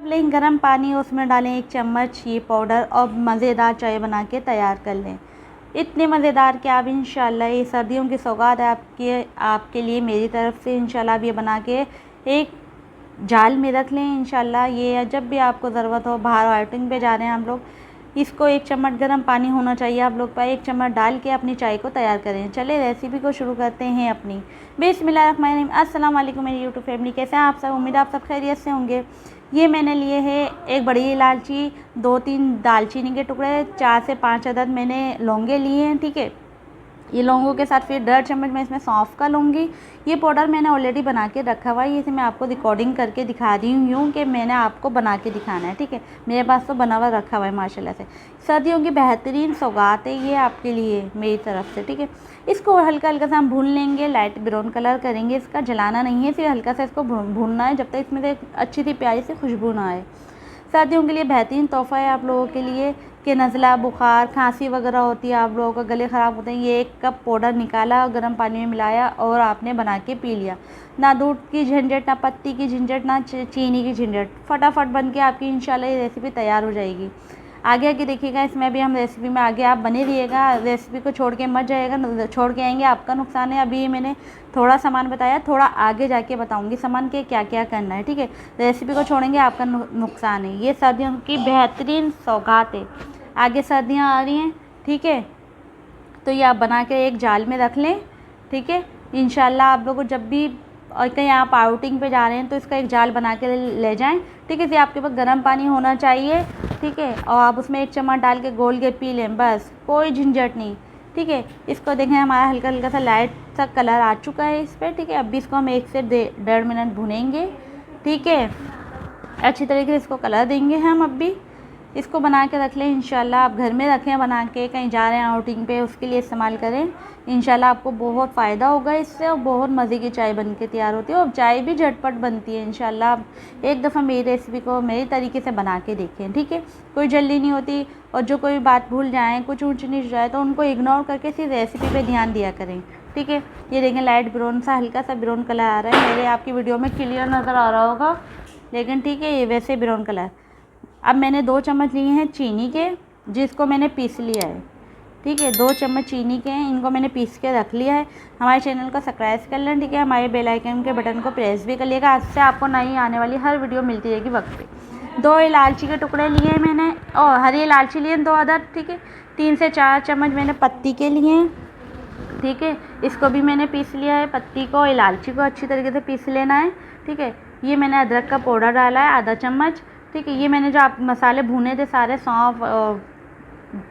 लें गर्म पानी, उसमें डालें 1 चम्मच ये पाउडर और मज़ेदार चाय बना के तैयार कर लें। इतने मज़ेदार कि आप इंशाल्लाह, ये सर्दियों की सौगात है आपके लिए मेरी तरफ़ से। इंशाल्लाह आप ये बना के एक जाल में रख लें। इंशाल्लाह ये जब भी आपको ज़रूरत हो, बाहर आउटिंग पे जा रहे हैं हम लोग, इसको 1 चम्मच गर्म पानी होना चाहिए आप लोग पर, 1 चम्मच डाल के अपनी चाय को तैयार करें। चले रेसिपी को शुरू करते हैं अपनी। बिस्मिल्लाहिर्रहमानिर्रहीम। अस्सलाम वालेकुम मेरी यूट्यूब फैमिली, कैसे हैं आप सब? उम्मीद आप सब खैरियत से होंगे। ये मैंने लिए है 1 बड़ी इलायची, 2-3 दालचीनी के टुकड़े, 4 से 5 अदद मैंने लौंगे लिए हैं। ठीक है, ये लौंगों के साथ फिर 1.5 चम्मच मैं इसमें सौंफ का लूँगी। ये पाउडर मैंने ऑलरेडी बना के रखा हुआ है, ये मैं आपको रिकॉर्डिंग करके दिखा रही हूँ कि मैंने आपको बना के दिखाना है। ठीक है, मेरे पास तो बना हुआ रखा हुआ है माशाल्लाह से। सर्दियों की बेहतरीन सौगात है ये आपके लिए मेरी तरफ से। ठीक है, इसको हल्का हल्का सा हम भून लेंगे, लाइट ब्राउन कलर करेंगे, इसका जलाना नहीं है, फिर हल्का सा इसको भूनना है जब तक इसमें से अच्छी सी प्यारी सी खुशबू ना आए। सर्दियों के लिए बेहतरीन तोहफ़ा है आप लोगों के लिए कि नज़ला, बुखार, खांसी वगैरह होती है, आप लोगों का गले ख़राब होते हैं, ये 1 कप पाउडर निकाला, गर्म पानी में मिलाया और आपने बना के पी लिया। ना दूध की झंझट, ना पत्ती की झंझट, ना चीनी की झंझट, फटाफट बन के आपकी इंशाल्लाह ये रेसिपी तैयार हो जाएगी। आगे आगे देखिएगा, इसमें भी हम रेसिपी में आगे आप बने रहिएगा, रेसिपी को छोड़ के मत जाइएगा, छोड़ के आएंगे आपका नुकसान है। अभी मैंने थोड़ा सामान बताया, थोड़ा आगे जाके बताऊंगी सामान के क्या क्या करना है। ठीक है, रेसिपी को छोड़ेंगे आपका नुकसान है। ये सर्दियों की बेहतरीन सौगात है, आगे सर्दियां आ रही हैं। ठीक है, तो ये आप बना के एक जाल में रख लें। ठीक है, इंशाल्लाह आप लोगों को जब भी और कहीं आप आउटिंग पे जा रहे हैं तो इसका एक जाल बना के ले जाएं। ठीक है, फिर आपके पास गर्म पानी होना चाहिए। ठीक है, और आप उसमें 1 चम्मच डाल के घोल के पी लें, बस, कोई झंझट नहीं। ठीक है, इसको देखें हमारा हल्का हल्का सा लाइट सा कलर आ चुका है इस पर। ठीक है, अभी इसको हम 1 से 1.5 मिनट भुनेंगे। ठीक है, अच्छी तरीके से इसको कलर देंगे हम। अभी इसको बना के रख लें, इंशाल्लाह आप घर में रखें बना के, कहीं जा रहे हैं आउटिंग पे उसके लिए इस्तेमाल करें। इंशाल्लाह आपको बहुत फ़ायदा होगा इससे, और बहुत मज़े की चाय बन के तैयार होती है, और चाय भी झटपट बनती है। इंशाल्लाह आप एक दफ़ा मेरी रेसिपी को मेरे तरीके से बना के देखें। ठीक है, कोई जल्दी नहीं होती, और जो कोई बात भूल जाएँ, कुछ ऊँच नीच जाए तो उनको इग्नोर करके सिर्फ रेसिपी पर ध्यान दिया करें। ठीक है, ये देखें लाइट ब्राउन सा, हल्का सा ब्राउन कलर आ रहा है, मेरे आपकी वीडियो में क्लियर नज़र आ रहा होगा, लेकिन ठीक है, ये वैसे ब्राउन कलर। अब मैंने 2 चम्मच लिए हैं चीनी के, जिसको मैंने पीस लिया है। ठीक है, 2 चम्मच चीनी के हैं, इनको मैंने पीस के रख लिया है। हमारे चैनल को सब्सक्राइब कर लें। ठीक है, हमारे बेल आइकन के बटन को प्रेस भी कर लिएगा, आज से आपको नई आने वाली हर वीडियो मिलती रहेगी वक्त पे। 2 इलायची के टुकड़े लिए हैं मैंने, और हरी इलायची लिए 2 अदद। ठीक है, 3 से 4 चम्मच मैंने पत्ती के लिए हैं। ठीक है, इसको भी मैंने पीस लिया है, पत्ती को, इलायची को अच्छी तरीके से पीस लेना है। ठीक है, ये मैंने अदरक का पाउडर डाला है आधा चम्मच। ठीक है, ये मैंने जो आप मसाले भुने थे सारे, सौंफ,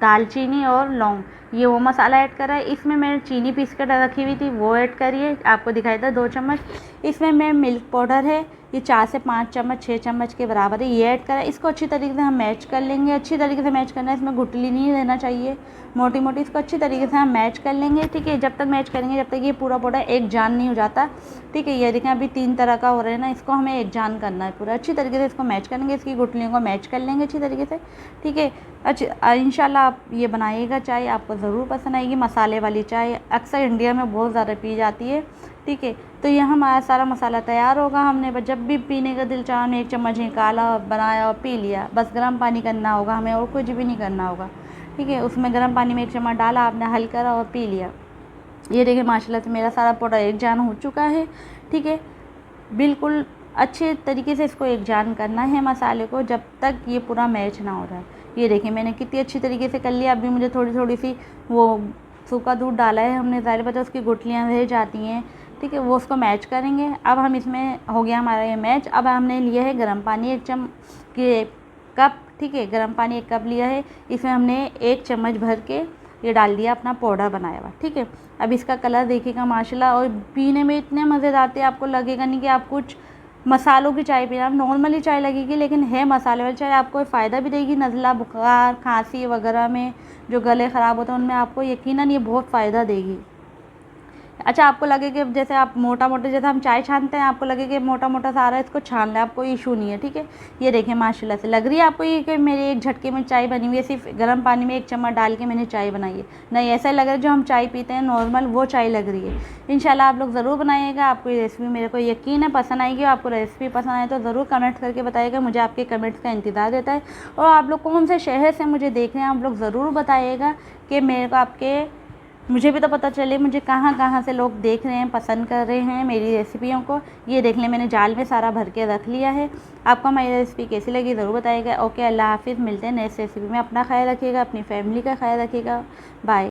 दालचीनी और लौंग, ये वो मसाला ऐड करा है। इसमें मैंने चीनी पीस कर रखी हुई थी, वो ऐड करिए, आपको दिखाई था 2 चम्मच। इसमें मैं मिल्क पाउडर है, ये 4 से 5 चम्मच, 6 चम्मच के बराबर है, ये ऐड करा है। इसको अच्छी तरीके से हम मैच कर लेंगे, अच्छी तरीके से मैच करना है, इसमें गुठली नहीं रहना चाहिए, मोटी मोटी। इसको अच्छी तरीके से हम मैच कर लेंगे। ठीक है, जब तक मैच करेंगे, जब तक ये पूरा पाउडर एक जान नहीं हो जाता। ठीक है, ये देखें अभी 3 तरह का हो रहा है ना, इसको हमें एक जान करना है पूरा। अच्छी तरीके से इसको मैच करेंगे, इसकी गुठलियों को मैच कर लेंगे अच्छी तरीके से। ठीक है, अच्छा, इंशाल्लाह आप ये बनाइएगा, चाय आपको ज़रूर पसंद आएगी। मसाले वाली चाय अक्सर इंडिया में बहुत ज़्यादा पी जाती है। ठीक है, तो ये हमारा सारा मसाला तैयार होगा। हमने बस जब भी पीने का दिल चाहा, 1 चम्मच निकाला, बनाया और पी लिया, बस गर्म पानी करना होगा हमें, और कुछ भी नहीं करना होगा। ठीक है, उसमें गर्म पानी में 1 चम्मच डाला आपने, हल करा और पी लिया। ये देखिए माशाल्लाह से मेरा सारा पाउडर एक जान हो चुका है। ठीक है, बिल्कुल अच्छे तरीके से इसको एक जान करना है मसाले को, जब तक ये पूरा मैच ना हो रहा है। ये देखिए मैंने कितनी अच्छी तरीके से कर लिया। अभी मुझे थोड़ी थोड़ी सी वो सूखा दूध डाला है हमने, ज़ाहिर बात है उसकी गुठलियाँ रह जाती हैं। ठीक है, वो उसको मैच करेंगे। अब हम इसमें हो गया हमारा ये मैच। अब हमने लिया है गर्म पानी 1 कप। ठीक है, गर्म पानी 1 कप लिया है, इसमें हमने 1 चम्मच भर के ये डाल दिया अपना पाउडर बनाया हुआ। ठीक है, अब इसका कलर देखिएगा माशाल्लाह, और पीने में इतने मज़ेदार थे, आपको लगेगा नहीं कि आप कुछ मसालों की चाय पी रहे हैं, नॉर्मली चाय लगेगी, लेकिन है मसाले वाली चाय। आपको फ़ायदा भी देगी, नज़ला, बुखार, खांसी वगैरह में, जो गले ख़राब होते हैं उनमें आपको यकीनन ये बहुत फ़ायदा देगी। अच्छा, आपको लगे कि जैसे आप मोटा-मोटा जैसे हम चाय छानते हैं, आपको लगे कि मोटा-मोटा सा आ रहा है, इसको छान लें, आपको इश्यू नहीं है, ठीक है। ये देखें माशाल्लाह से लग रही है आपको ये कि मेरी एक झटके में चाय बनी हुई है, सिर्फ़ गर्म पानी में 1 चम्मच डाल के मैंने चाय बनाई है। नहीं, ऐसा लग रहा है जो हम चाय पीते हैं नॉर्मल, वो चाय लग रही है। इंशाल्लाह आप लोग ज़रूर बनाइएगा, आपको ये रेसिपी मेरे को यकीन है पसंद आएगी। और आपको रेसिपी पसंद आए तो ज़रूर कमेंट करके बताइएगा, मुझे आपके कमेंट्स का इंतज़ार रहता है। और आप लोग कौन से शहर से मुझे देख रहे हैं, आप लोग ज़रूर बताइएगा कि मेरे को मुझे भी तो पता चले मुझे कहाँ-कहाँ से लोग देख रहे हैं, पसंद कर रहे हैं मेरी रेसिपियों को। ये देख लें, मैंने जाल में सारा भर के रख लिया है। आपको मेरी रेसिपी कैसी लगी ज़रूर बताइएगा। ओके, अल्लाह हाफ़िज़, मिलते हैं नेक्स्ट रेसिपी में। अपना ख़्याल रखिएगा, अपनी फैमिली का ख़्याल रखिएगा। बाय।